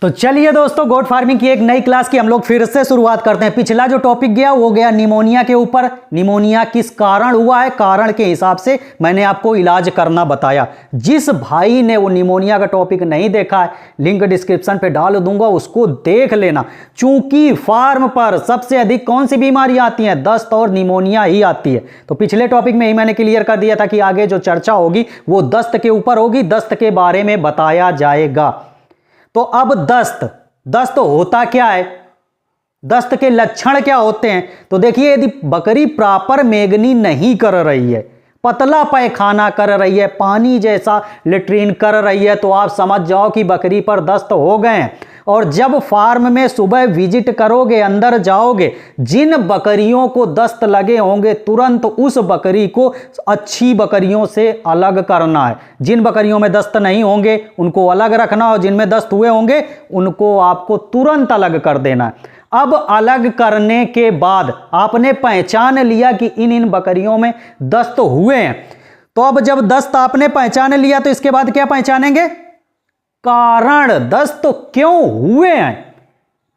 तो चलिए दोस्तों, गोट फार्मिंग की एक नई क्लास की हम लोग फिर से शुरुआत करते हैं। पिछला जो टॉपिक गया वो गया निमोनिया के ऊपर। निमोनिया किस कारण हुआ है, कारण के हिसाब से मैंने आपको इलाज करना बताया। जिस भाई ने वो निमोनिया का टॉपिक नहीं देखा है, लिंक डिस्क्रिप्शन पे डाल दूंगा, उसको देख लेना। चूंकि फार्म पर सबसे अधिक कौन सी बीमारी आती है, दस्त और निमोनिया ही आती है। तो पिछले टॉपिक में ही मैंने क्लियर कर दिया था कि आगे जो चर्चा होगी वो दस्त के ऊपर होगी, दस्त के बारे में बताया जाएगा। तो अब दस्त होता क्या है, दस्त के लक्षण क्या होते हैं। तो देखिए, यदि बकरी प्रॉपर मेगनी नहीं कर रही है, पतला पैखाना कर रही है, पानी जैसा लेट्रिन कर रही है, तो आप समझ जाओ कि बकरी पर दस्त हो गए हैं। और जब फार्म में सुबह विजिट करोगे, अंदर जाओगे, जिन बकरियों को दस्त लगे होंगे तुरंत उस बकरी को अच्छी बकरियों से अलग करना है। जिन बकरियों में दस्त नहीं होंगे उनको अलग रखना, और जिनमें दस्त हुए होंगे उनको आपको तुरंत अलग कर देना है। अब अलग करने के बाद आपने पहचान लिया कि इन बकरियों में दस्त हुए हैं। तो अब जब दस्त आपने पहचान लिया तो इसके बाद क्या पहचानेंगे, कारण। दस्त क्यों हुए हैं,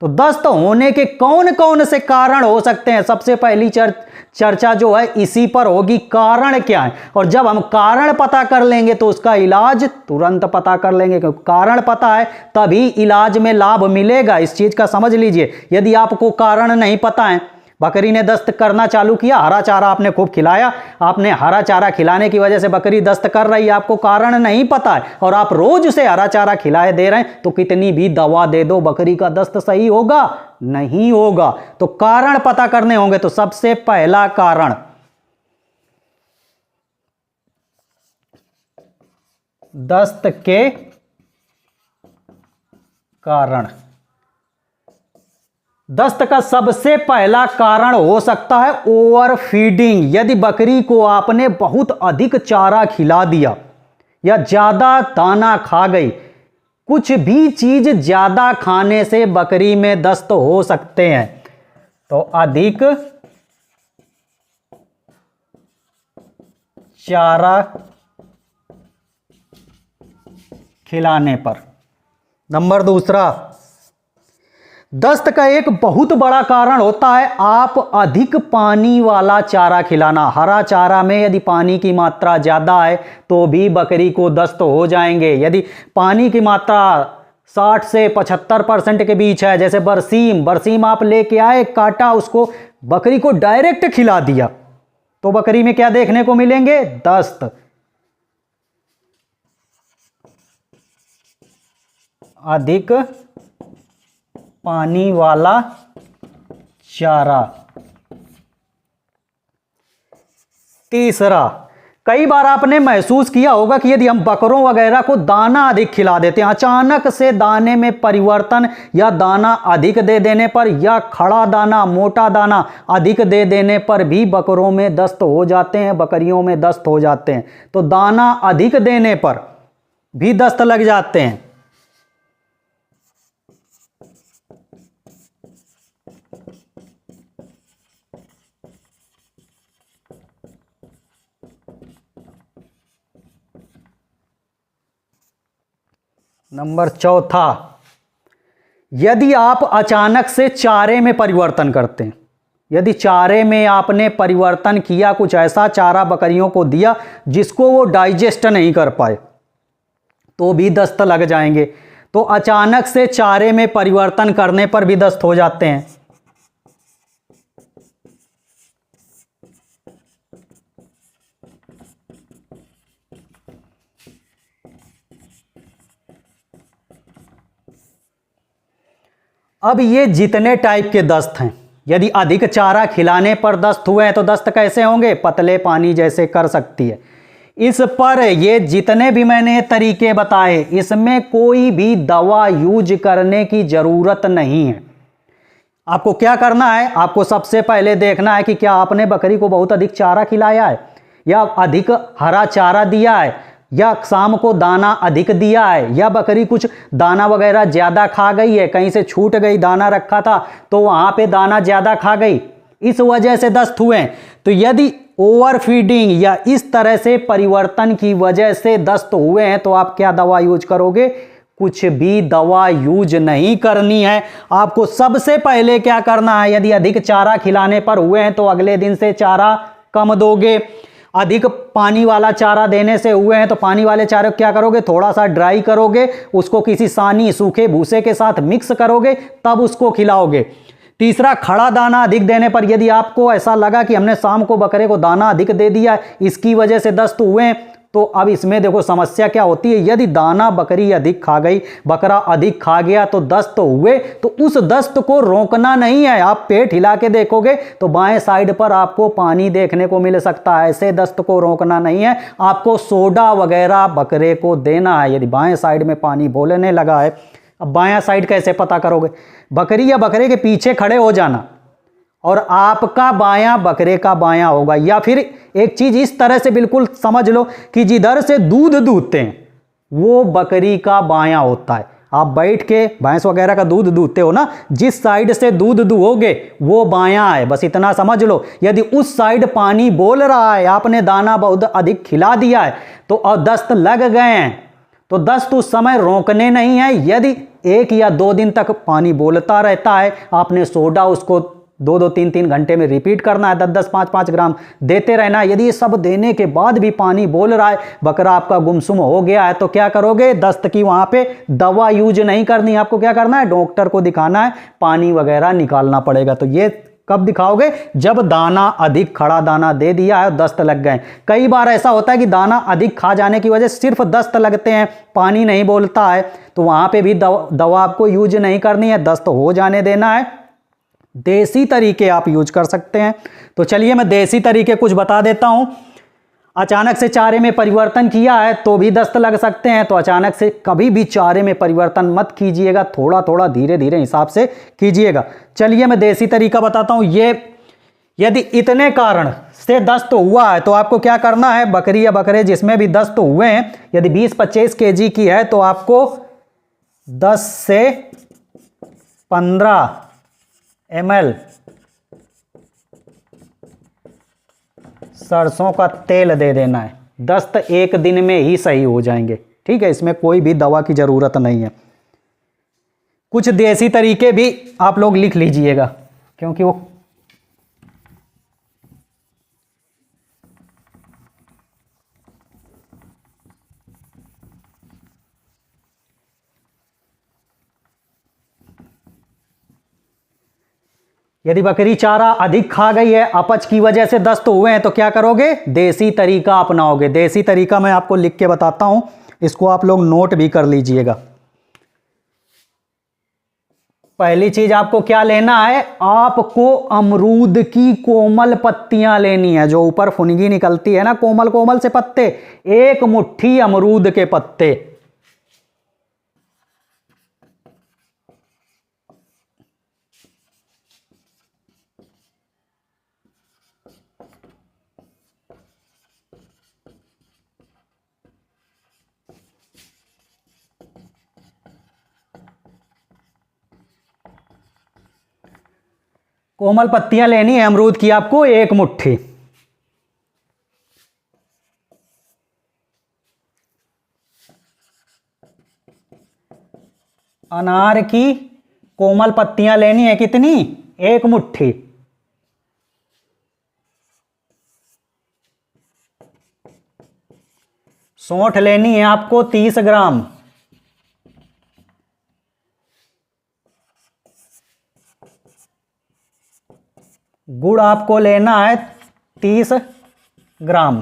तो दस्त होने के कौन कौन से कारण हो सकते हैं। सबसे पहली चर्चा जो है इसी पर होगी, कारण क्या है। और जब हम कारण पता कर लेंगे तो उसका इलाज तुरंत पता कर लेंगे, क्योंकि कारण पता है तभी इलाज में लाभ मिलेगा। इस चीज का समझ लीजिए। यदि आपको कारण नहीं पता है, बकरी ने दस्त करना चालू किया, हरा चारा आपने खूब खिलाया, आपने हरा चारा खिलाने की वजह से बकरी दस्त कर रही है, आपको कारण नहीं पता है और आप रोज उसे हरा चारा खिलाए दे रहे हैं, तो कितनी भी दवा दे दो बकरी का दस्त सही होगा, नहीं होगा। तो कारण पता करने होंगे। तो सबसे पहला कारण, दस्त के कारण। दस्त का सबसे पहला कारण हो सकता है ओवर फीडिंग। यदि बकरी को आपने बहुत अधिक चारा खिला दिया या ज्यादा दाना खा गई, कुछ भी चीज ज्यादा खाने से बकरी में दस्त हो सकते हैं। तो अधिक चारा खिलाने पर। नंबर दूसरा, दस्त का एक बहुत बड़ा कारण होता है आप अधिक पानी वाला चारा खिलाना। हरा चारा में यदि पानी की मात्रा ज्यादा है तो भी बकरी को दस्त हो जाएंगे। यदि पानी की मात्रा 60 से 75% के बीच है, जैसे बरसीम आप लेके आए, काटा, उसको बकरी को डायरेक्ट खिला दिया, तो बकरी में क्या देखने को मिलेंगे, दस्त। अधिक पानी वाला चारा। तीसरा, कई बार आपने महसूस किया होगा कि यदि हम बकरों वगैरह को दाना अधिक खिला देते हैं, अचानक से दाने में परिवर्तन या दाना अधिक दे देने पर या खड़ा दाना, मोटा दाना अधिक दे देने पर भी बकरों में दस्त हो जाते हैं, बकरियों में दस्त हो जाते हैं। तो दाना अधिक देने पर भी दस्त लग जाते हैं। नंबर चौथा, यदि आप अचानक से चारे में परिवर्तन करते हैं, यदि चारे में आपने परिवर्तन किया, कुछ ऐसा चारा बकरियों को दिया जिसको वो डाइजेस्ट नहीं कर पाए, तो भी दस्त लग जाएंगे। तो अचानक से चारे में परिवर्तन करने पर भी दस्त हो जाते हैं। अब ये जितने टाइप के दस्त हैं, यदि अधिक चारा खिलाने पर दस्त हुए हैं तो दस्त कैसे होंगे, पतले पानी जैसे कर सकती है। इस पर ये जितने भी मैंने तरीके बताए, इसमें कोई भी दवा यूज करने की जरूरत नहीं है। आपको क्या करना है, आपको सबसे पहले देखना है कि क्या आपने बकरी को बहुत अधिक चारा खिलाया है, या अधिक हरा चारा दिया है, या शाम को दाना अधिक दिया है, या बकरी कुछ दाना वगैरह ज्यादा खा गई है, कहीं से छूट गई, दाना रखा था तो वहां पे दाना ज्यादा खा गई, इस वजह से दस्त हुए। तो यदि ओवर फीडिंग या इस तरह से परिवर्तन की वजह से दस्त हुए हैं तो आप क्या दवा यूज करोगे, कुछ भी दवा यूज नहीं करनी है। आपको सबसे पहले क्या करना है, यदि अधिक चारा खिलाने पर हुए हैं तो अगले दिन से चारा कम दोगे। अधिक पानी वाला चारा देने से हुए हैं तो पानी वाले चारे को क्या करोगे, थोड़ा सा ड्राई करोगे, उसको किसी सानी सूखे भूसे के साथ मिक्स करोगे, तब उसको खिलाओगे। तीसरा, खड़ा दाना अधिक देने पर यदि आपको ऐसा लगा कि हमने शाम को बकरे को दाना अधिक दे दिया, इसकी वजह से दस्त हुए हैं, तो अब इसमें देखो समस्या क्या होती है। यदि दाना बकरी अधिक खा गई, बकरा अधिक खा गया तो दस्त हुए, तो उस दस्त को रोकना नहीं है। आप पेट हिला के देखोगे तो बाएं साइड पर आपको पानी देखने को मिल सकता है। ऐसे दस्त को रोकना नहीं है, आपको सोडा वगैरह बकरे को देना है। यदि बाएं साइड में पानी बोलने लगा है, अब बायां साइड कैसे पता करोगे, बकरी या बकरे के पीछे खड़े हो जाना और आपका बायां बकरे का बायां होगा। या फिर एक चीज इस तरह से बिल्कुल समझ लो कि जिधर से दूध दूधते हैं वो बकरी का बायां होता है। आप बैठ के भैंस वगैरह का दूध दूधते हो ना, जिस साइड से दूध दुहोगे वो बायां है, बस इतना समझ लो। यदि उस साइड पानी बोल रहा है, आपने दाना बहुत अधिक खिला दिया है तो और दस्त लग गए हैं, तो दस्त उस समय रोकने नहीं है। यदि 1 या 2 दिन तक पानी बोलता रहता है, आपने सोडा उसको 2-2, 3-3 घंटे में रिपीट करना है, 10-10, 5-5 ग्राम देते रहना है। यदि ये सब देने के बाद भी पानी बोल रहा है, बकरा आपका गुमसुम हो गया है, तो क्या करोगे, दस्त की वहां पे दवा यूज नहीं करनी। आपको क्या करना है, डॉक्टर को दिखाना है, पानी वगैरह निकालना पड़ेगा। तो ये कब दिखाओगे, जब दाना अधिक खड़ा दाना दे दिया है और दस्त लग गए। कई बार ऐसा होता है कि दाना अधिक खा जाने की वजह से सिर्फ दस्त लगते हैं, पानी नहीं बोलता है, तो वहां पे भी दवा आपको यूज नहीं करनी है, दस्त हो जाने देना है। देसी तरीके आप यूज कर सकते हैं। तो चलिए मैं देसी तरीके कुछ बता देता हूं। अचानक से चारे में परिवर्तन किया है तो भी दस्त लग सकते हैं, तो अचानक से कभी भी चारे में परिवर्तन मत कीजिएगा, थोड़ा थोड़ा धीरे धीरे हिसाब से कीजिएगा। चलिए मैं देसी तरीका बताता हूं। ये यदि इतने कारण से दस्त हुआ है तो आपको क्या करना है, बकरी या बकरे जिसमें भी दस्त हुए हैं, यदि 20-25 केजी की है तो आपको 10 से 15 ml सरसों का तेल दे देना है। दस्त 1 दिन में ही सही हो जाएंगे, ठीक है, इसमें कोई भी दवा की जरूरत नहीं है। कुछ देसी तरीके भी आप लोग लिख लीजिएगा, क्योंकि वो यदि बकरी चारा अधिक खा गई है, अपच की वजह से दस्त हुए हैं, तो क्या करोगे, देसी तरीका अपनाओगे। देसी तरीका मैं आपको लिख के बताता हूं, इसको आप लोग नोट भी कर लीजिएगा। पहली चीज आपको क्या लेना है, आपको अमरूद की कोमल पत्तियां लेनी है, जो ऊपर फुनगी निकलती है ना, कोमल कोमल से पत्ते, 1 मुट्ठी अमरूद के पत्ते। कोमल पत्तियां लेनी है अमरूद की आपको 1 मुट्ठी। अनार की कोमल पत्तियां लेनी है कितनी, 1 मुट्ठी। सौंठ लेनी है आपको 30 ग्राम। गुड़ आपको लेना है 30 ग्राम।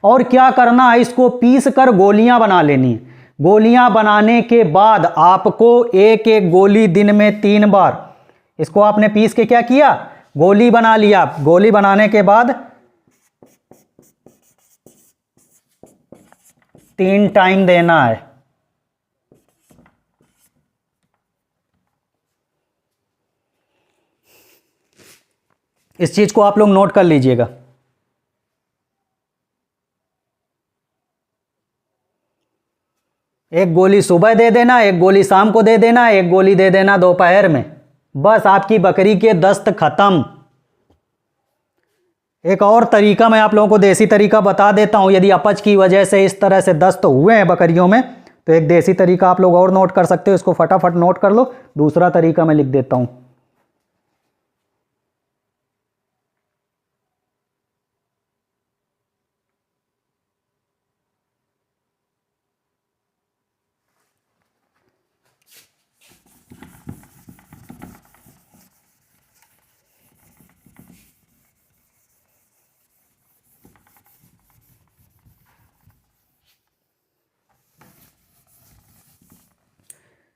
और क्या करना है, इसको पीस कर गोलियां बना लेनी है। गोलियां बनाने के बाद आपको 1-1 गोली दिन में 3 बार, इसको आपने पीस के क्या किया, गोली बना लिया। गोली बनाने के बाद 3 टाइम देना है। इस चीज को आप लोग नोट कर लीजिएगा। एक गोली सुबह दे देना, 1 गोली शाम को दे देना, 1 गोली दे देना दोपहर में, बस आपकी बकरी के दस्त खत्म। एक और तरीका मैं आप लोगों को देसी तरीका बता देता हूं। यदि अपच की वजह से इस तरह से दस्त हुए हैं बकरियों में, तो एक देसी तरीका आप लोग और नोट कर सकते हो, इसको फटाफट नोट कर लो। दूसरा तरीका मैं लिख देता हूं।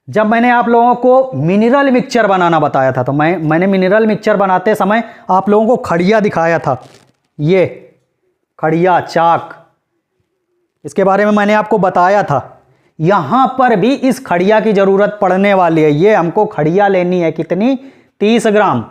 जब मैंने आप लोगों को मिनरल मिक्सचर बनाना बताया था, तो मैंने मिनरल मिक्सचर बनाते समय आप लोगों को खड़िया दिखाया था। ये खड़िया चाक, इसके बारे में मैंने आपको बताया था। यहां पर भी इस खड़िया की जरूरत पड़ने वाली है। ये हमको खड़िया लेनी है, कितनी? 30 ग्राम।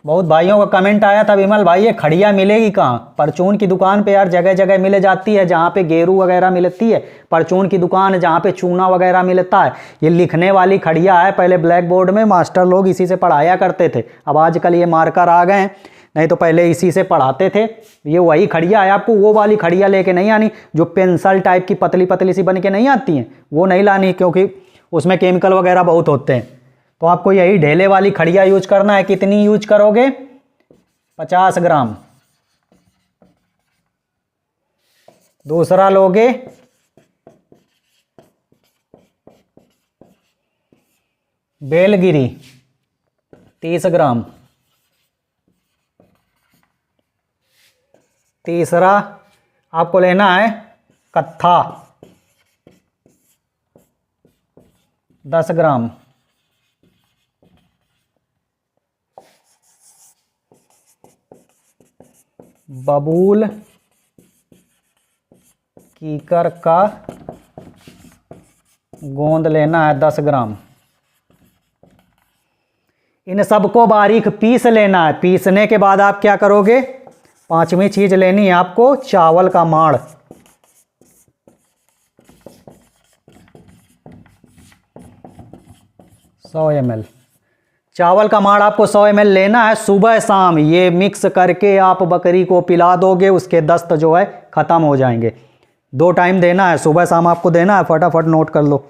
बहुत भाइयों का कमेंट आया था, विमल भाई ये खड़िया मिलेगी कहाँ? परचून की दुकान पे यार जगह जगह मिल जाती है, जहाँ पे गेरू वगैरह मिलती है। परचून की दुकान जहाँ पे चूना वगैरह मिलता है। ये लिखने वाली खड़िया है। पहले ब्लैक बोर्ड में मास्टर लोग इसी से पढ़ाया करते थे। अब आजकल ये मार्कर आ गए हैं, नहीं तो पहले इसी से पढ़ाते थे। ये वही खड़िया है। आपको वो वाली खड़िया लेके नहीं आनी जो पेंसिल टाइप की पतली पतली सी बन के नहीं आती हैं, वो नहीं लानी, क्योंकि उसमें केमिकल वगैरह बहुत होते हैं। तो आपको यही ढेले वाली खड़िया यूज करना है। कितनी यूज करोगे? 50 ग्राम। दूसरा लोगे बेलगिरी, 30 ग्राम। तीसरा आपको लेना है कत्था, 10 ग्राम। बबूल कीकर का गोंद लेना है, 10 ग्राम। इन सबको बारीक पीस लेना है। पीसने के बाद आप क्या करोगे? पांचवी चीज लेनी है आपको, चावल का माड़, 100 ml। चावल का माड़ आपको 100 ml लेना है। सुबह शाम ये मिक्स करके आप बकरी को पिला दोगे, उसके दस्त जो है खत्म हो जाएंगे। 2 टाइम देना है, सुबह शाम आपको देना है। फटाफट नोट कर लो।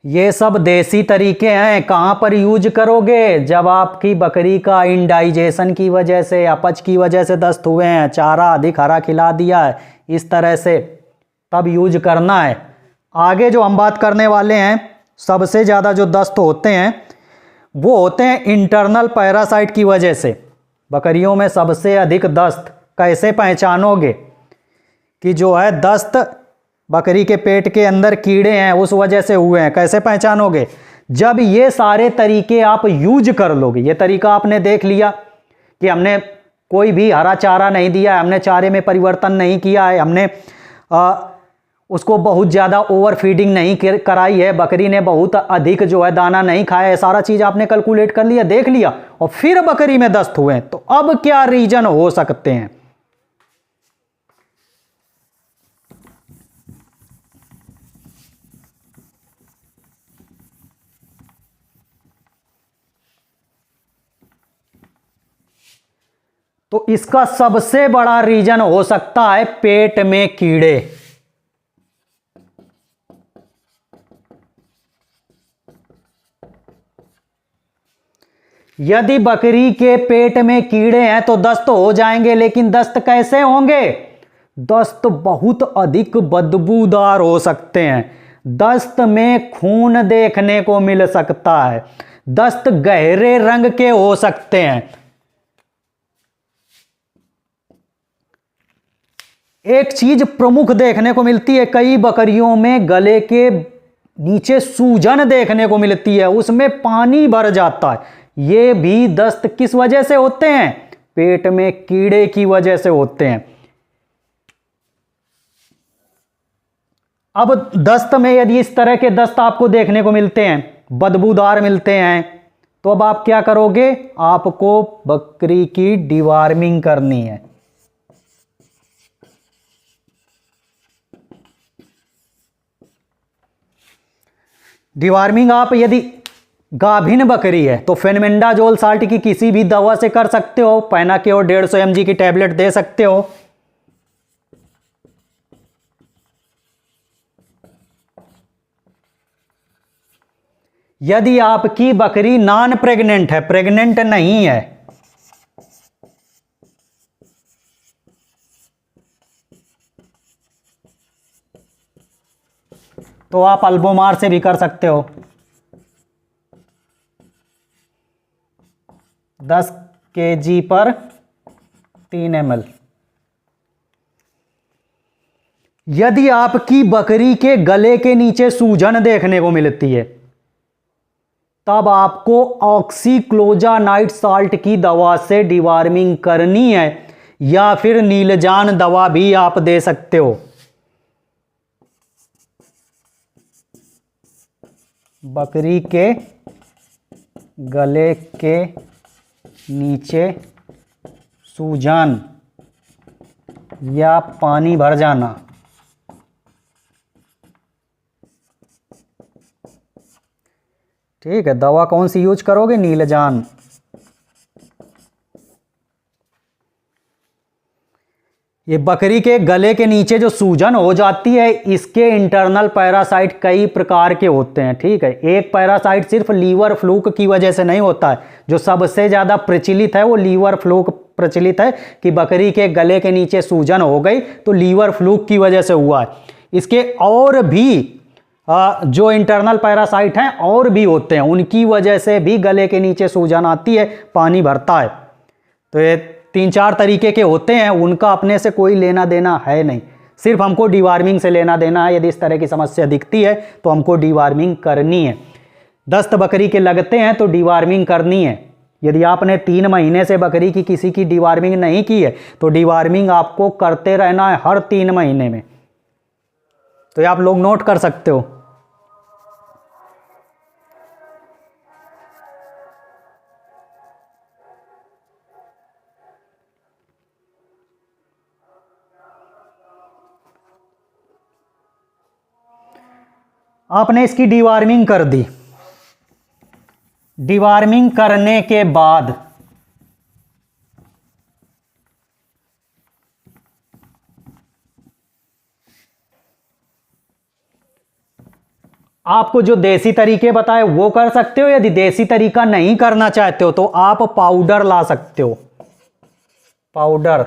ये सब देसी तरीके हैं। कहाँ पर यूज करोगे? जब आपकी बकरी का इंडाइजेशन की वजह से, अपच की वजह से दस्त हुए हैं, चारा अधिक हरा खिला दिया है इस तरह से, तब यूज करना है। आगे जो हम बात करने वाले हैं, सबसे ज़्यादा जो दस्त होते हैं वो होते हैं इंटरनल पैरासाइट की वजह से। बकरियों में सबसे अधिक दस्त कैसे पहचानोगे कि जो है दस्त बकरी के पेट के अंदर कीड़े हैं उस वजह से हुए हैं? कैसे पहचानोगे? जब ये सारे तरीके आप यूज कर लोगे। ये तरीका आपने देख लिया कि हमने कोई भी हरा चारा नहीं दिया है, हमने चारे में परिवर्तन नहीं किया है, हमने उसको बहुत ज़्यादा ओवर फीडिंग नहीं कराई है, बकरी ने बहुत अधिक जो है दाना नहीं खाया है। सारा चीज़ आपने कैलकुलेट कर लिया, देख लिया, और फिर बकरी में दस्त हुए हैं। तो अब क्या रीजन हो सकते हैं? तो इसका सबसे बड़ा रीजन हो सकता है पेट में कीड़े। यदि बकरी के पेट में कीड़े हैं तो दस्त हो जाएंगे, लेकिन दस्त कैसे होंगे? दस्त बहुत अधिक बदबूदार हो सकते हैं। दस्त में खून देखने को मिल सकता है। दस्त गहरे रंग के हो सकते हैं। एक चीज प्रमुख देखने को मिलती है, कई बकरियों में गले के नीचे सूजन देखने को मिलती है, उसमें पानी भर जाता है। ये भी दस्त किस वजह से होते हैं? पेट में कीड़े की वजह से होते हैं। अब दस्त में यदि इस तरह के दस्त आपको देखने को मिलते हैं, बदबूदार मिलते हैं, तो अब आप क्या करोगे? आपको बकरी की डिवॉर्मिंग करनी है। डिवॉर्मिंग आप यदि गाभिन बकरी है तो फेनमेंडाजोल साल्ट की किसी भी दवा से कर सकते हो, पैनाक्योर 150 mg की टैबलेट दे सकते हो। यदि आपकी बकरी नॉन प्रेग्नेंट है, प्रेग्नेंट नहीं है, तो आप अल्बोमार से भी कर सकते हो। 10 kg पर 3 ml। यदि आपकी बकरी के गले के नीचे सूजन देखने को मिलती है, तब आपको ऑक्सीक्लोजानाइड साल्ट की दवा से डिवार्मिंग करनी है, या फिर नीलजान दवा भी आप दे सकते हो। बकरी के गले के नीचे सूजन या पानी भर जाना, ठीक है, दवा कौन सी यूज करोगे? नीलजान। ये बकरी के गले के नीचे जो सूजन हो जाती है, इसके इंटरनल पैरासाइट कई प्रकार के होते हैं, ठीक है। एक पैरासाइट सिर्फ लीवर फ्लूक की वजह से नहीं होता है, जो सबसे ज़्यादा प्रचलित है वो लीवर फ्लूक प्रचलित है कि बकरी के गले के नीचे सूजन हो गई तो लीवर फ्लूक की वजह से हुआ है। इसके और भी जो इंटरनल पैरासाइट हैं और भी होते हैं, उनकी वजह से भी गले के नीचे सूजन आती है, पानी भरता है। तो ये 3-4 तरीके के होते हैं, उनका अपने से कोई लेना देना है नहीं, सिर्फ हमको डिवार्मिंग से लेना देना है। यदि इस तरह की समस्या दिखती है तो हमको डिवार्मिंग करनी है। दस्त बकरी के लगते हैं तो डिवार्मिंग करनी है। यदि आपने 3 महीने से बकरी की किसी की डिवार्मिंग नहीं की है तो डिवार्मिंग आपको करते रहना है हर 3 महीने में। तो ये आप लोग नोट कर सकते हो। आपने इसकी डिवार्मिंग कर दी, डिवार्मिंग करने के बाद आपको जो देसी तरीके बताए वो कर सकते हो। यदि देसी तरीका नहीं करना चाहते हो तो आप पाउडर ला सकते हो। पाउडर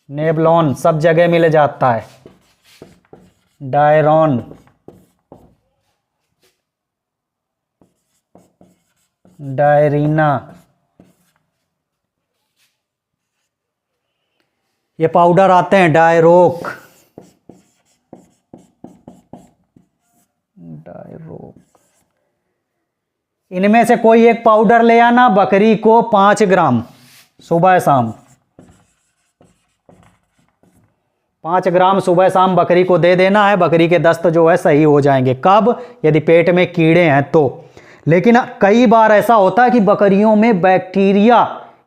नेबलॉन सब जगह मिल जाता है, डायरॉन, डायरीना, ये पाउडर आते हैं, डायरोक, इनमें से कोई एक पाउडर ले आना। बकरी को 5 ग्राम सुबह शाम, 5 ग्राम सुबह शाम बकरी को दे देना है। बकरी के दस्त जो है सही हो जाएंगे। कब? यदि पेट में कीड़े हैं तो। लेकिन कई बार ऐसा होता है कि बकरियों में बैक्टीरिया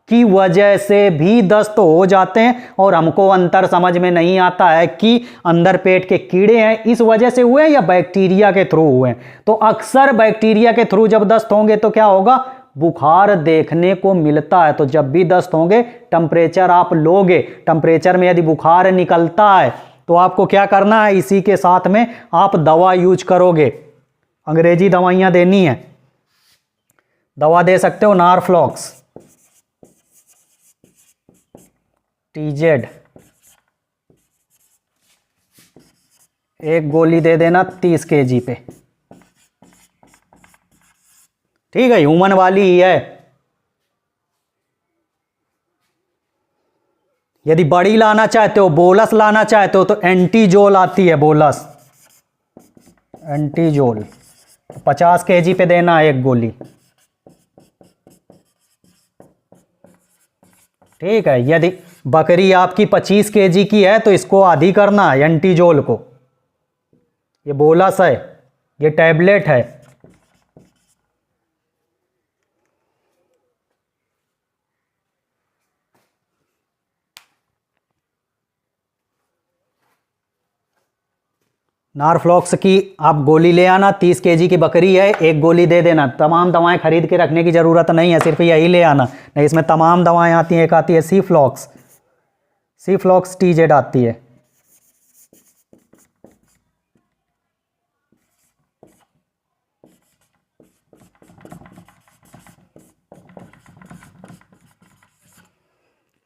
की वजह से भी दस्त हो जाते हैं और हमको अंतर समझ में नहीं आता है कि अंदर पेट के कीड़े हैं इस वजह से हुए या बैक्टीरिया के थ्रू हुए। तो अक्सर बैक्टीरिया के थ्रू जब दस्त होंगे तो क्या होगा? बुखार देखने को मिलता है। तो जब भी दस्त होंगे टेम्परेचर आप लोगे, टेम्परेचर में यदि बुखार निकलता है तो आपको क्या करना है? इसी के साथ में आप दवा यूज करोगे। अंग्रेजी दवाइयां देनी है, दवा दे सकते हो नारफ्लॉक्स, TZ, एक गोली दे देना 30 kg पे, ठीक है, ह्यूमन वाली ही है। यदि बड़ी लाना चाहते हो, बोलस लाना चाहते हो तो एंटीजोल आती है, बोलस एंटीजोल 50 kg पे देना है एक गोली, ठीक है। यदि बकरी आपकी 25 kg की है तो इसको आधी करना है एंटीजोल को। ये बोलस है, ये टैबलेट है। नारफ्लॉक्स की आप गोली ले आना, 30 केजी की बकरी है, एक गोली दे देना। तमाम दवाएं खरीद के रखने की ज़रूरत नहीं है, सिर्फ यही ले आना। नहीं, इसमें तमाम दवाएं आती हैं। एक आती है सी फ्लॉक्स TZ आती है।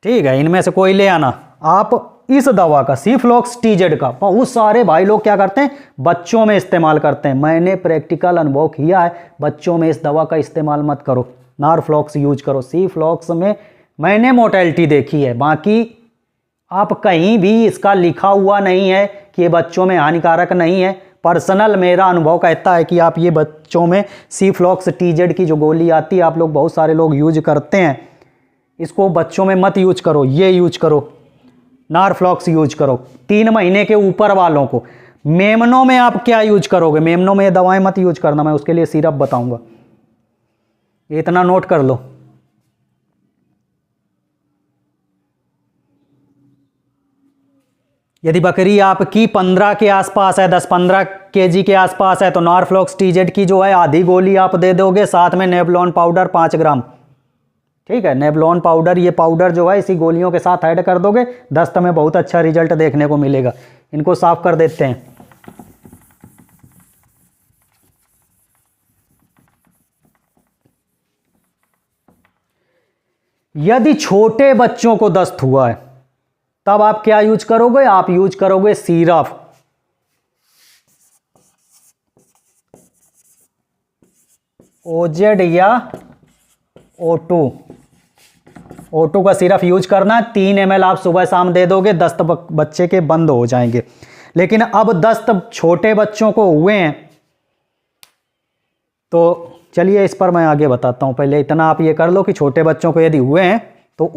ठीक है, इनमें से कोई ले आना। आप इस दवा का सी-फ्लॉक्स TZ का बहुत सारे भाई लोग क्या करते हैं, बच्चों में इस्तेमाल करते हैं। मैंने प्रैक्टिकल अनुभव किया है, बच्चों में इस दवा का इस्तेमाल मत करो, नारफ्लॉक्स यूज करो। सी-फ्लॉक्स में मैंने मोर्टेलिटी देखी है, बाकी आप कहीं भी इसका लिखा हुआ नहीं है कि ये बच्चों में हानिकारक नहीं है। पर्सनल मेरा अनुभव कहता है कि आप ये बच्चों में सी-फ्लॉक्स TZ की जो गोली आती है, आप लोग बहुत सारे लोग यूज करते हैं, इसको बच्चों में मत यूज करो। ये यूज करो, नारफ्लॉक्स यूज करो 3 महीने के ऊपर वालों को। मेमनों में आप क्या यूज करोगे, मेमनों में ये दवाएं मत यूज करना, मैं उसके लिए सिरप बताऊंगा, ये इतना नोट कर लो। यदि बकरी आपकी 15 के आसपास है, 10-15 केजी के आसपास है, तो नारफ्लॉक्स TZ की जो है आधी गोली आप दे दोगे, साथ में नेबुलोन पाउडर 5 ग्राम। ठीक है, नेबुलोन पाउडर, ये पाउडर जो है इसी गोलियों के साथ ऐड कर दोगे, दस्त में बहुत अच्छा रिजल्ट देखने को मिलेगा। इनको साफ कर देते हैं। यदि छोटे बच्चों को दस्त हुआ है, तब आप क्या यूज करोगे, आप यूज करोगे सिरप। OZ या O2 का सिरप यूज करना। 3 ml आप सुबह शाम दे दोगे, दस्त बच्चे के बंद हो जाएंगे। लेकिन अब दस्त छोटे बच्चों को हुए हैं, तो चलिए इस पर मैं आगे बताता हूं। पहले इतना आप ये कर लो कि छोटे बच्चों को यदि हुए हैं तो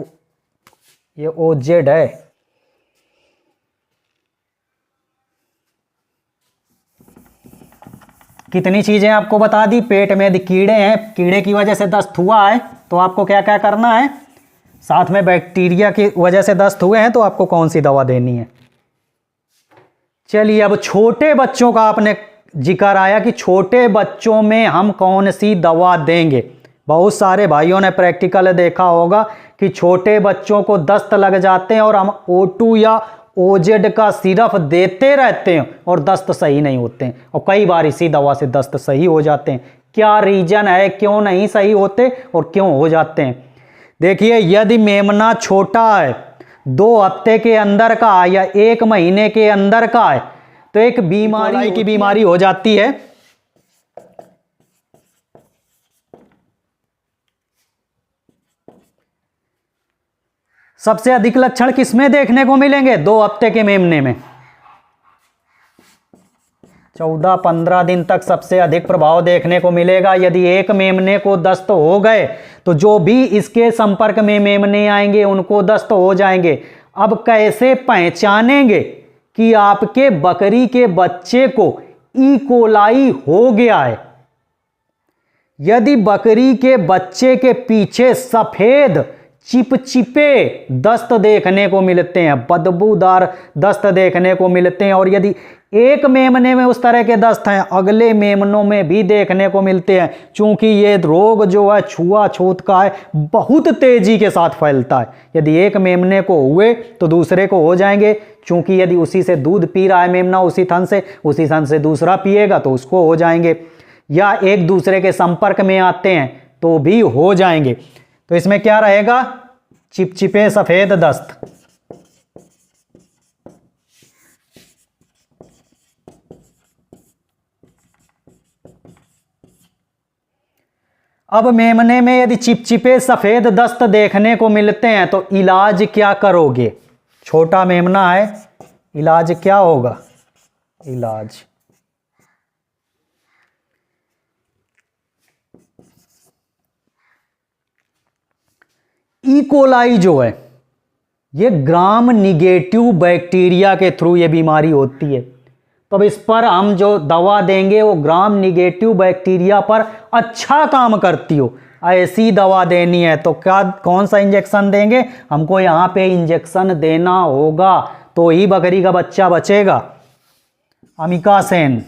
ये OZ है। कितनी चीजें आपको बता दी। पेट में यदि कीड़े हैं, कीड़े की वजह से दस्त हुआ है तो आपको क्या क्या करना है, साथ में बैक्टीरिया की वजह से दस्त हुए हैं तो आपको कौन सी दवा देनी है। चलिए, अब छोटे बच्चों का आपने जिक्र आया कि छोटे बच्चों में हम कौन सी दवा देंगे। बहुत सारे भाइयों ने प्रैक्टिकल देखा होगा कि छोटे बच्चों को दस्त लग जाते हैं और हम O2 या OZ का सिरप देते रहते हैं और दस्त सही नहीं होते हैं, और कई बार इसी दवा से दस्त सही हो जाते हैं। क्या रीजन है, क्यों नहीं सही होते और क्यों हो जाते हैं। देखिए, यदि मेमना छोटा है, 2 हफ्ते के अंदर का या 1 महीने के अंदर का है, तो एक बीमारी की बीमारी हो जाती है। सबसे अधिक लक्षण किसमें देखने को मिलेंगे, 2 हफ्ते के मेमने में। 14-15 दिन तक सबसे अधिक प्रभाव देखने को मिलेगा। यदि एक मेमने को दस्त हो गए तो जो भी इसके संपर्क में मेमने आएंगे उनको दस्त हो जाएंगे। अब कैसे पहचानेंगे कि आपके बकरी के बच्चे को ई कोलाई हो गया है। यदि बकरी के बच्चे के पीछे सफेद चिपचिपे दस्त देखने को मिलते हैं, बदबूदार दस्त देखने को मिलते हैं, और यदि एक मेमने में उस तरह के दस्त हैं, अगले मेमनों में भी देखने को मिलते हैं। चूंकि ये रोग जो है छुआछूत का है, बहुत तेजी के साथ फैलता है। यदि एक मेमने को हुए तो दूसरे को हो जाएंगे, चूंकि यदि उसी से दूध पी रहा है मेमना, उसी थन से दूसरा पिएगा तो उसको हो जाएंगे, या एक दूसरे के संपर्क में आते हैं तो भी हो जाएंगे। तो इसमें क्या रहेगा, चिपचिपे सफेद दस्त। अब मेमने में यदि चिपचिपे सफेद दस्त देखने को मिलते हैं तो इलाज क्या करोगे। छोटा मेमना है, इलाज क्या होगा, इलाज ई कोलाई जो है ये ग्राम निगेटिव बैक्टीरिया के थ्रू ये बीमारी होती है। तो अब इस पर हम जो दवा देंगे वो ग्राम निगेटिव बैक्टीरिया पर अच्छा काम करती हो, ऐसी दवा देनी है। तो क्या, कौन सा इंजेक्शन देंगे, हमको यहाँ पे इंजेक्शन देना होगा तो ही बकरी का बच्चा बचेगा। अमिका सेन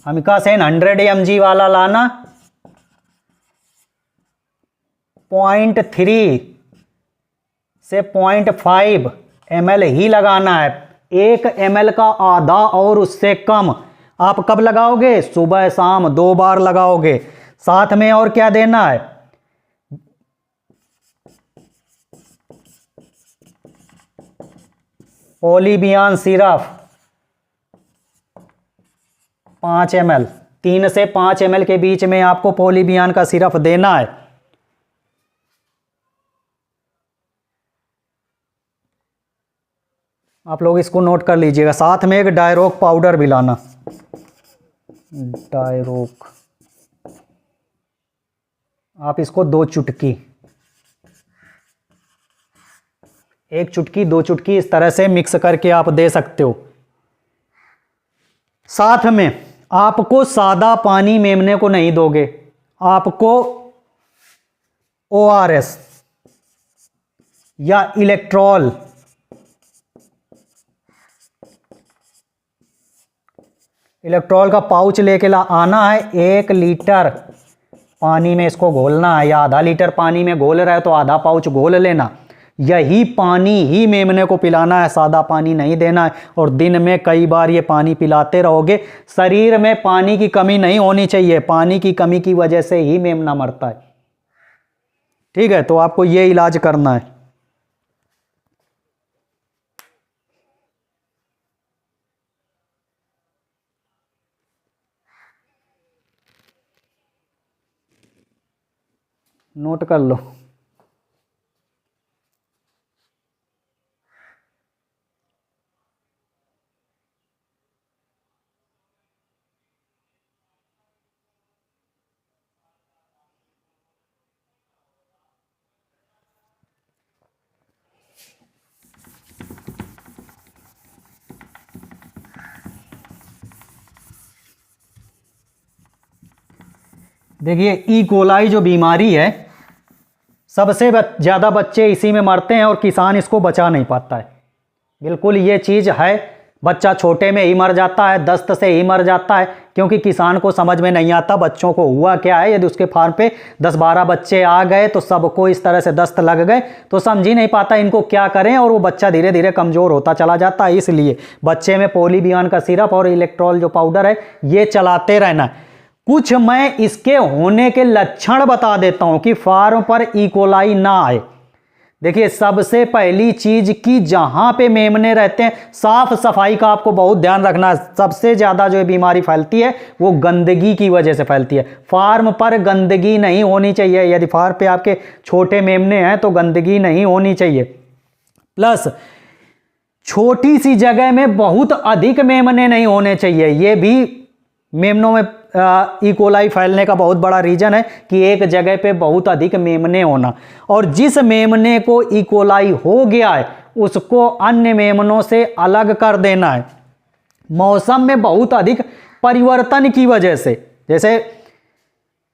100 mg वाला लाना, 0.3 से 0.5 ml ही लगाना है। 1 ml का आधा और उससे कम आप कब लगाओगे? सुबह शाम 2 बार लगाओगे। साथ में और क्या देना है? पॉलीबियान सिरप 5 ml, 3 से 5 ml के बीच में आपको पॉलीबियान का सिरप देना है। आप लोग इसको नोट कर लीजिएगा। साथ में एक डायरोक पाउडर भी लाना, डायरोक, आप इसको 2 चुटकी, 1 चुटकी 2 चुटकी इस तरह से मिक्स करके आप दे सकते हो। साथ में आपको सादा पानी मेमने को नहीं दोगे, आपको ORS या इलेक्ट्रॉल, का पाउच लेके आना है। 1 लीटर पानी में इसको घोलना है, या आधा लीटर पानी में घोल रहा है तो आधा पाउच घोल लेना। यही पानी ही मेमने को पिलाना है, सादा पानी नहीं देना है। और दिन में कई बार ये पानी पिलाते रहोगे। शरीर में पानी की कमी नहीं होनी चाहिए, पानी की कमी की वजह से ही मेमना मरता है। ठीक है, तो आपको ये इलाज करना है। नोट कर लो। देखिए, ई कोलाई जो बीमारी है, सबसे ज़्यादा बच्चे इसी में मरते हैं और किसान इसको बचा नहीं पाता है। बिल्कुल ये चीज़ है, बच्चा छोटे में ही मर जाता है, दस्त से ही मर जाता है, क्योंकि किसान को समझ में नहीं आता बच्चों को हुआ क्या है। यदि उसके फार्म पे 10-12 बच्चे आ गए तो सबको इस तरह से दस्त लग गए तो समझ ही नहीं पाता इनको क्या करें, और वो बच्चा धीरे धीरे कमज़ोर होता चला जाता है। इसलिए बच्चे में पॉलीबियान का सिरप और इलेक्ट्रॉल जो पाउडर है ये चलाते रहना। कुछ मैं इसके होने के लक्षण बता देता हूं कि फार्म पर ई कोलाई ना आए। देखिए, सबसे पहली चीज कि जहां पे मेमने रहते हैं, साफ सफाई का आपको बहुत ध्यान रखना है। सबसे ज्यादा जो बीमारी फैलती है वो गंदगी की वजह से फैलती है। फार्म पर गंदगी नहीं होनी चाहिए। यदि फार्म पे आपके छोटे मेमने हैं तो गंदगी नहीं होनी चाहिए। प्लस छोटी सी जगह में बहुत अधिक मेमने नहीं होने चाहिए। ये भी मेमनों में ई कोलाई फैलने का बहुत बड़ा रीजन है कि एक जगह पे बहुत अधिक मेमने होना। और जिस मेमने को ई कोलाई हो गया है उसको अन्य मेमनों से अलग कर देना है। मौसम में बहुत अधिक परिवर्तन की वजह से, जैसे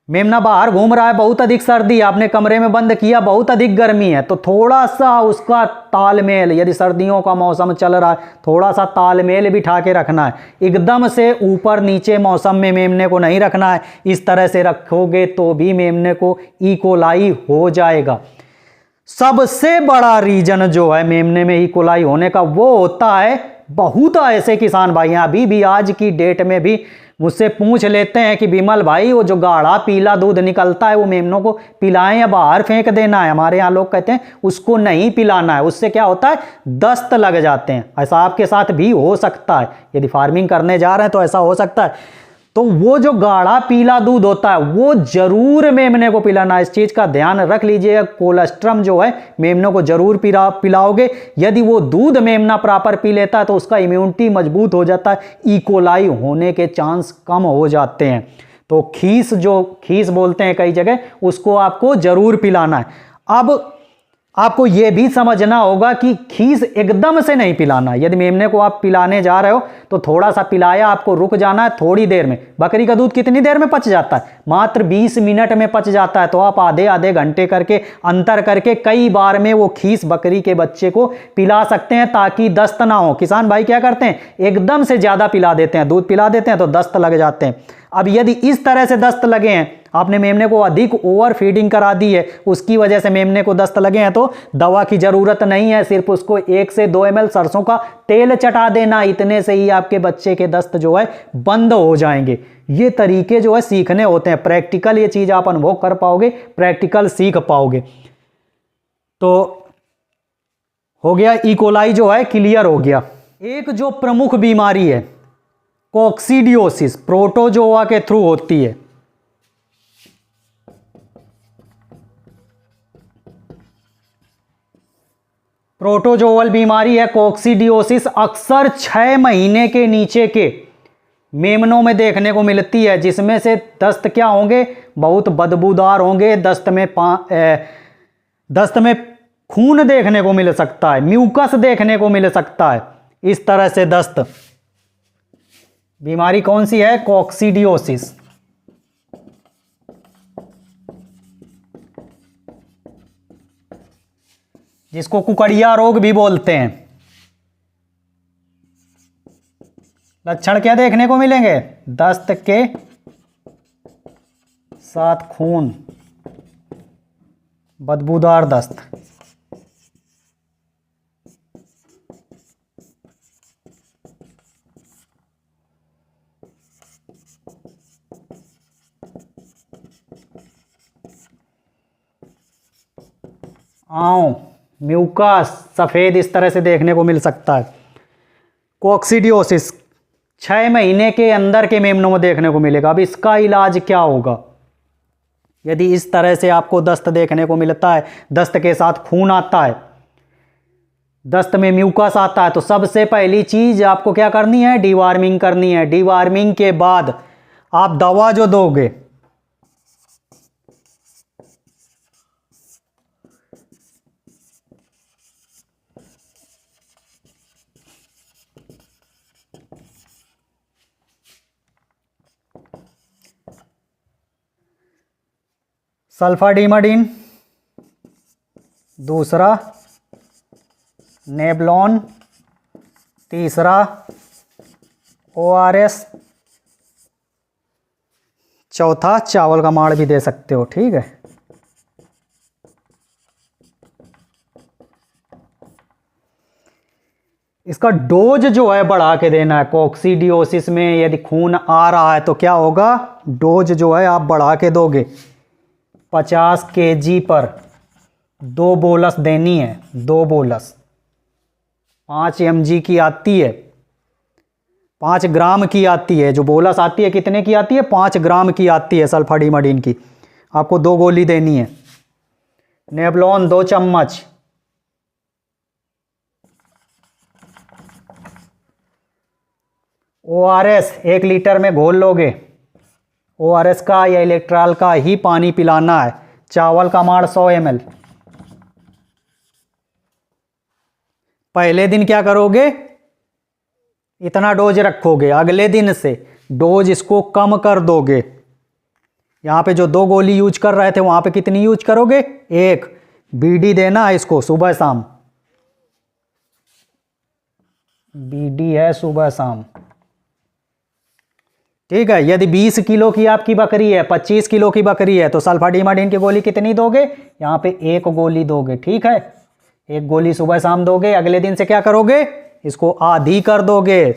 मेमना बाहर घूम रहा है, बहुत अधिक सर्दी, आपने कमरे में बंद किया, बहुत अधिक गर्मी है, तो थोड़ा सा उसका तालमेल, यदि सर्दियों का मौसम चल रहा है, थोड़ा सा तालमेल बिठा के रखना है। एकदम से ऊपर नीचे मौसम में मेमने को नहीं रखना है। इस तरह से रखोगे तो भी मेमने को ई कोलाई हो जाएगा। सबसे बड़ा रीजन जो है मेमने में ई कोलाई होने का वो होता है, बहुत ऐसे किसान भाई हैं अभी भी आज की डेट में भी मुझसे पूछ लेते हैं कि विमल भाई वो जो गाढ़ा पीला दूध निकलता है वो मेमनों को पिलाएं या बाहर फेंक देना है। हमारे यहाँ लोग कहते हैं उसको नहीं पिलाना है, उससे क्या होता है, दस्त लग जाते हैं। ऐसा आपके साथ भी हो सकता है, यदि फार्मिंग करने जा रहे हैं तो ऐसा हो सकता है। तो वो जो गाढ़ा पीला दूध होता है वो जरूर मेमने को पिलाना है। इस चीज का ध्यान रख लीजिएगा। कोलेस्ट्रम जो है मेमनों को जरूर पिलाओगे। यदि वो दूध मेमना प्रॉपर पी लेता है तो उसका इम्यूनिटी मजबूत हो जाता है, ई कोलाई होने के चांस कम हो जाते हैं। तो खीस, जो खीस बोलते हैं कई जगह, उसको आपको जरूर पिलाना है। अब आपको यह भी समझना होगा कि खीस एकदम से नहीं पिलाना। यदि मेमने को आप पिलाने जा रहे हो तो थोड़ा सा पिलाया, आपको रुक जाना है थोड़ी देर में। बकरी का दूध कितनी देर में पच जाता है? मात्र 20 मिनट में पच जाता है। तो आप आधे आधे घंटे करके अंतर करके कई बार में वो खीस बकरी के बच्चे को पिला सकते हैं ताकि दस्त ना हो। किसान भाई क्या करते हैं, एकदम से ज़्यादा पिला देते हैं, दूध पिला देते हैं तो दस्त लग जाते हैं। अब यदि इस तरह से दस्त लगे हैं, आपने मेमने को अधिक ओवर फीडिंग करा दी है, उसकी वजह से मेमने को दस्त लगे हैं, तो दवा की ज़रूरत नहीं है। सिर्फ उसको 1 से 2 ml सरसों का तेल चटा देना, इतने से ही आपके बच्चे के दस्त जो है बंद हो जाएंगे। ये तरीके जो है सीखने होते हैं, प्रैक्टिकल ये चीज़ आप अनुभव कर पाओगे, प्रैक्टिकल सीख पाओगे। तो हो गया, इकोलाई जो है क्लियर हो गया। एक जो प्रमुख बीमारी है कोक्सीडियोसिस, प्रोटोजोआ के थ्रू होती है। प्रोटोजोअल बीमारी है कोक्सीडियोसिस, अक्सर 6 महीने के नीचे के मेमनों में देखने को मिलती है, जिसमें से दस्त क्या होंगे, बहुत बदबूदार होंगे। दस्त में खून देखने को मिल सकता है, म्यूकस देखने को मिल सकता है, इस तरह से दस्त। बीमारी कौन सी है? कोक्सीडियोसिस। जिसको कुकड़िया रोग भी बोलते हैं। लक्षण क्या देखने को मिलेंगे? दस्त के साथ खून, बदबूदार दस्त। आंव, म्यूकस सफ़ेद इस तरह से देखने को मिल सकता है। कोक्सीडियोसिस 6 महीने के अंदर के मेमनों में देखने को मिलेगा। अब इसका इलाज क्या होगा? यदि इस तरह से आपको दस्त देखने को मिलता है, दस्त के साथ खून आता है, दस्त में म्यूकस आता है, तो सबसे पहली चीज़ आपको क्या करनी है? डीवार्मिंग करनी है। डीवार्मिंग के बाद आप दवा जो दोगे, सल्फाडीमाडीन, दूसरा नेबलॉन, तीसरा ORS, चौथा चावल का माड़ भी दे सकते हो। ठीक है, इसका डोज जो है बढ़ा के देना है। कोक्सीडियोसिस में यदि खून आ रहा है तो क्या होगा? डोज जो है आप बढ़ा के दोगे। 50 kg पर 2 बोलस देनी है, 2 बोलस। 5 mg की आती है, 5 ग्राम की आती है। जो बोलस आती है कितने की आती है? 5 ग्राम की आती है सल्फाडीमाडीन की। आपको 2 गोली देनी है। नेबलॉन 2 चम्मच, ORS 1 लीटर में घोल लोगे। ORS का या इलेक्ट्रॉल का ही पानी पिलाना है। चावल का माड़ 100 ml। पहले दिन क्या करोगे? इतना डोज रखोगे। अगले दिन से डोज इसको कम कर दोगे। यहाँ पे जो 2 गोली यूज कर रहे थे वहाँ पे कितनी यूज करोगे? 1। BD देना है इसको सुबह शाम। BD है सुबह शाम। ठीक है, यदि 20 किलो की आपकी बकरी है, 25 किलो की बकरी है, तो सल्फाडीमाडीन की गोली कितनी दोगे? यहाँ पे 1 गोली दोगे। ठीक है, 1 गोली सुबह शाम दोगे। अगले दिन से क्या करोगे? इसको आधी कर दोगे।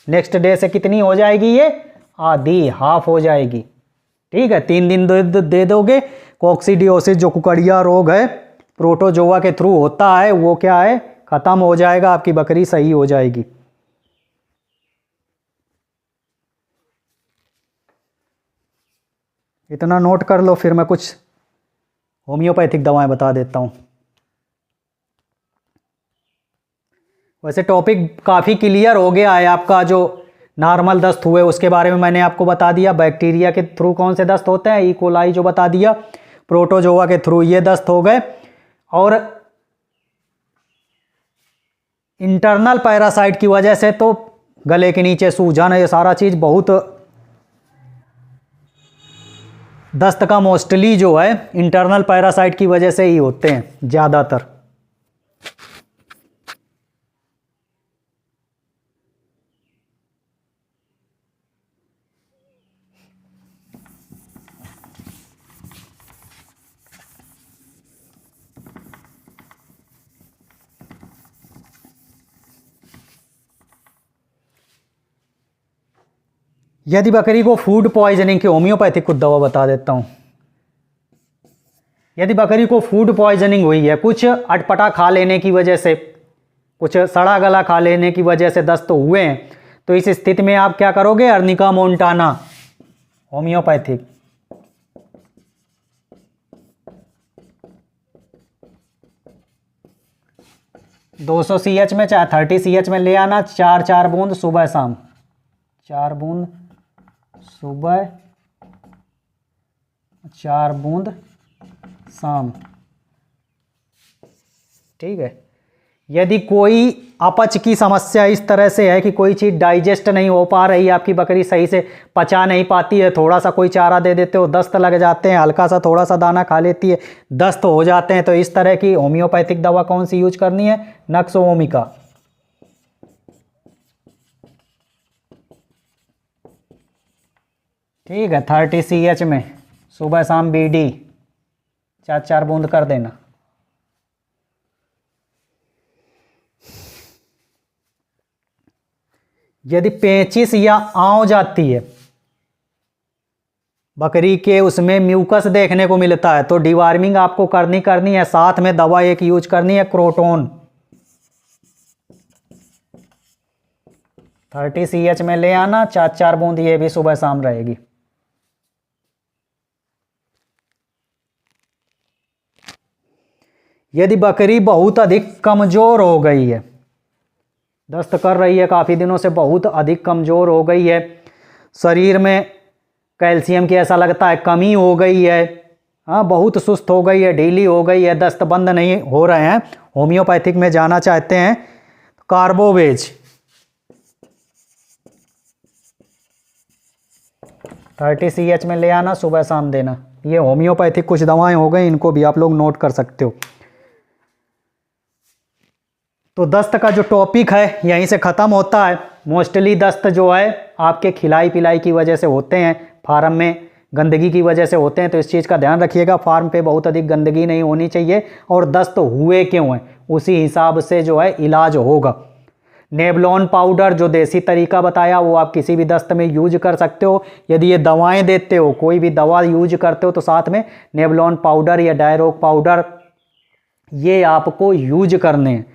नेक्स्ट डे से कितनी हो जाएगी ये? आधी, हाफ हो जाएगी। ठीक है, 3 दिन दे दोगे। कोक्सीडियोसिस जो कुकड़िया रोग है प्रोटोजोआ के थ्रू होता है, वो क्या है? खत्म हो जाएगा, आपकी बकरी सही हो जाएगी। इतना नोट कर लो, फिर मैं कुछ होम्योपैथिक दवाएं बता देता हूँ। वैसे टॉपिक काफ़ी क्लियर हो गया है आपका। जो नॉर्मल दस्त हुए उसके बारे में मैंने आपको बता दिया। बैक्टीरिया के थ्रू कौन से दस्त होते हैं, इकोलाई जो बता दिया। प्रोटोजोआ के थ्रू ये दस्त हो गए। और इंटरनल पैरासाइट की वजह से तो गले के नीचे सूजन, ये सारा चीज़ बहुत दस्त का मोस्टली जो है इंटरनल पैरासाइट की वजह से ही होते हैं ज़्यादातर। यदि बकरी को फूड पॉइजनिंग की होम्योपैथिक कुछ दवा बता देता हूँ। यदि बकरी को फूड पॉइजनिंग हुई है, कुछ अटपटा खा लेने की वजह से, कुछ सड़ा गला खा लेने की वजह से दस्त हुए हैं, तो इस स्थिति में आप क्या करोगे? अर्निका मोंटाना होम्योपैथिक 200 CH में चाहे 30 CH में ले आना। 4 बूंद सुबह शाम, 4 बूंद सुबह, 4 बूंद शाम, ठीक है। यदि कोई अपच की समस्या इस तरह से है कि कोई चीज़ डाइजेस्ट नहीं हो पा रही है, आपकी बकरी सही से पचा नहीं पाती है, थोड़ा सा कोई चारा दे देते हो दस्त लग जाते हैं, हल्का सा थोड़ा सा दाना खा लेती है दस्त हो जाते हैं, तो इस तरह की होम्योपैथिक दवा कौन सी यूज करनी है? नक्स ओमिका। ठीक है, 30 CH में सुबह शाम BD 4 बूंद कर देना। यदि पेचिश या आंव जाती है बकरी के, उसमें म्यूकस देखने को मिलता है, तो डिवार्मिंग आपको करनी है, साथ में दवा एक यूज करनी है क्रोटोन। 30 CH में ले आना, 4 बूंद ये भी सुबह शाम रहेगी। यदि बकरी बहुत अधिक कमजोर हो गई है, दस्त कर रही है काफ़ी दिनों से, बहुत अधिक कमज़ोर हो गई है, शरीर में कैल्शियम की ऐसा लगता है कमी हो गई है, हाँ बहुत सुस्त हो गई है, ढीली हो गई है, दस्त बंद नहीं हो रहे हैं, होम्योपैथिक में जाना चाहते हैं, कार्बोवेज 30 CH में ले आना, सुबह शाम देना। ये होम्योपैथिक कुछ दवाएं हो गई, इनको भी आप लोग नोट कर सकते हो। तो दस्त का जो टॉपिक है यहीं से ख़त्म होता है। मोस्टली दस्त जो है आपके खिलाई पिलाई की वजह से होते हैं, फार्म में गंदगी की वजह से होते हैं, तो इस चीज़ का ध्यान रखिएगा, फार्म पे बहुत अधिक गंदगी नहीं होनी चाहिए, और दस्त हुए क्यों हैं उसी हिसाब से जो है इलाज होगा। नेबलॉन पाउडर जो देसी तरीका बताया वो आप किसी भी दस्त में यूज कर सकते हो। यदि ये दवाएं देते हो, कोई भी दवा यूज करते हो, तो साथ में नेबलॉन पाउडर या डायरोक पाउडर ये आपको यूज करने हैं,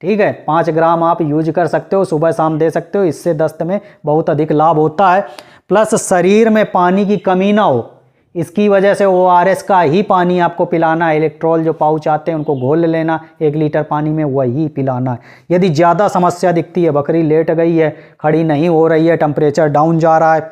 ठीक है। 5 ग्राम आप यूज कर सकते हो, सुबह शाम दे सकते हो, इससे दस्त में बहुत अधिक लाभ होता है। प्लस शरीर में पानी की कमी ना हो, इसकी वजह से ORS का ही पानी आपको पिलाना है। इलेक्ट्रॉल जो पाउच आते हैं उनको घोल लेना 1 लीटर पानी में, वही पिलाना है। यदि ज़्यादा समस्या दिखती है, बकरी लेट गई है, खड़ी नहीं हो रही है, टेम्परेचर डाउन जा रहा है,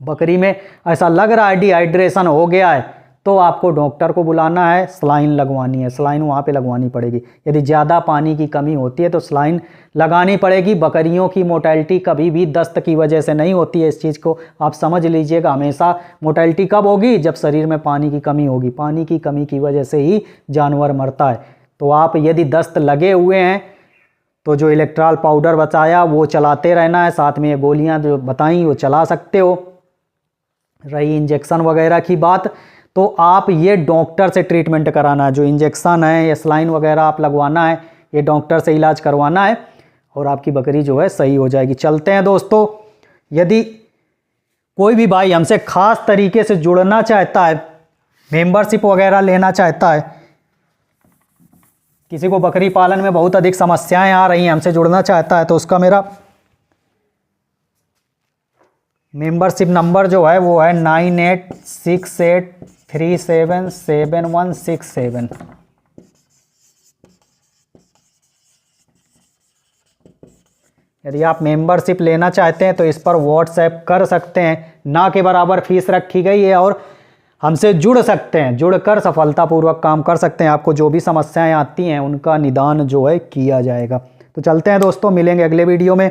बकरी में ऐसा लग रहा है डिहाइड्रेशन हो गया है, तो आपको डॉक्टर को बुलाना है, सलाइन लगवानी है, सलाइन वहाँ पे लगवानी पड़ेगी। यदि ज़्यादा पानी की कमी होती है तो सलाइन लगानी पड़ेगी। बकरियों की मोर्टेलिटी कभी भी दस्त की वजह से नहीं होती है, इस चीज़ को आप समझ लीजिएगा। हमेशा मोर्टेलिटी कब होगी? जब शरीर में पानी की कमी होगी, पानी की कमी की वजह से ही जानवर मरता है। तो आप यदि दस्त लगे हुए हैं तो जो इलेक्ट्रॉल पाउडर बताया वो चलाते रहना है, साथ में ये गोलियाँ जो बताई वो चला सकते हो। रही इंजेक्शन वगैरह की बात, तो आप ये डॉक्टर से ट्रीटमेंट कराना है, जो इंजेक्शन है या सलाइन वगैरह आप लगवाना है, ये डॉक्टर से इलाज करवाना है, और आपकी बकरी जो है सही हो जाएगी। चलते हैं दोस्तों, यदि कोई भी भाई हमसे ख़ास तरीके से जुड़ना चाहता है, मेंबरशिप वगैरह लेना चाहता है, किसी को बकरी पालन में बहुत अधिक समस्याएं आ रही हैं, हमसे जुड़ना चाहता है, तो उसका मेरा मेंबरशिप नंबर जो है वो है 9868377167। यदि आप मेंबरशिप लेना चाहते हैं तो इस पर व्हाट्सएप कर सकते हैं। ना के बराबर फीस रखी गई है, और हमसे जुड़ सकते हैं, जुड़कर सफलतापूर्वक काम कर सकते हैं। आपको जो भी समस्याएं आती हैं उनका निदान जो है किया जाएगा। तो चलते हैं दोस्तों, मिलेंगे अगले वीडियो में।